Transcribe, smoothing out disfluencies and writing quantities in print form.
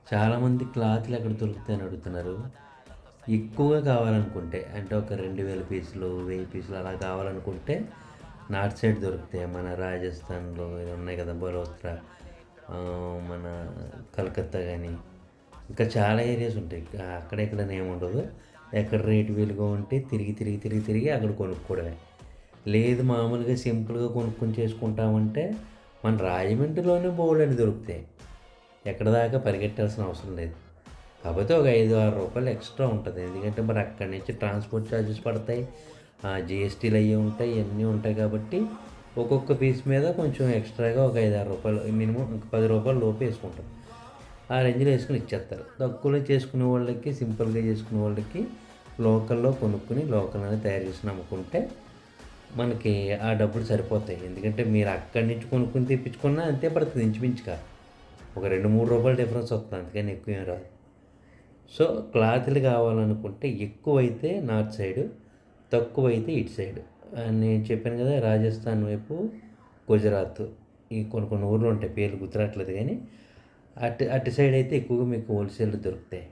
చాలామంది క్లాత్‌లు ఎక్కడ దొరుకుతాయని అడుగుతున్నారు. ఎక్కువగా కావాలనుకుంటే అంటే ఒక 2000 పీసులు, 1000 పీసులు అలా కావాలనుకుంటే నార్త్ సైడ్ దొరుకుతాయి. మన రాజస్థాన్‌లో ఇవి ఉన్నాయి కదా! బలోత్ర, మన కలకత్తా గాని, ఇంకా చాలా ఏరియాస్ ఉంటాయి. అక్కడ ఇక్కడని ఏముండదు. ఎక్కడ రేట్ వీలుగా ఉంటే తిరిగి అక్కడ కొనుక్కోవడమే. లేదు మామూలుగా సింపుల్‌గా కొనుక్కొని చేసుకుంటామంటే మన రాజమండ్రిలోనే బోలెడన్ని దొరుకుతాయి. ఎక్కడి దాకా పరిగెట్టాల్సిన అవసరం లేదు. కాపోతే ఒక 5, 6 రూపాయలు ఎక్స్‌ట్రా ఉంటది. ఎందుకంటే మరి అక్కడి నుంచి ట్రాన్స్‌పోర్ట్ చార్జెస్ పడతాయి. జీఎస్టీలు అయ్యి ఉంటాయి. ఇయన్నీ ఉంటాయి కాబట్టి ఒక్కొక్క పీస్ మీద కొంచెం ఎక్స్‌ట్రాగా ఒక 5, 6 రూపాయలు మినిమమ్ ఇంక రూ. 10 లోపు యేసుకుంటారు. ఆ రేంజ్‌లో యేసుకొని ఇచ్చేస్తారు. తక్కువలో చేసుకునే వాళ్ళకి, సింపుల్‌గా చేసుకునే వాళ్ళకి లోకల్‌లో కొనుక్కొని లోకల్‌లోనే తయారు చేసుకొని అమ్ముకుంటే మనకి ఆ డబ్బులు సరిపోతాయి. ఎందుకంటే మీరు అక్కడి నుంచి కొనుక్కొని తెప్పించుకున్నా అంతే పడతది ఇంచుమించుగా. ఒక 2, 3 రూపాయలు డిఫరెన్స్ వత్తది. అంతకని ఎక్కువేం రాదు. సో, క్లాతులు కావాలనుకుంటే ఎక్కువైతే నార్త్ సైడు, తక్కువైతే ఇటు సైడు. నేను చెప్పాను కదా! రాజస్థాన్ వైపు, గుజరాత్ ఈ కొన్ని కొన్ని ఊర్లుంటాయి. పేర్లు గుర్తురాట్లేదు గానీ, అటు అటు సైడయితే ఎక్కువగా మీకు హోల్‌సేల్‌లో దొరుకుతాయి.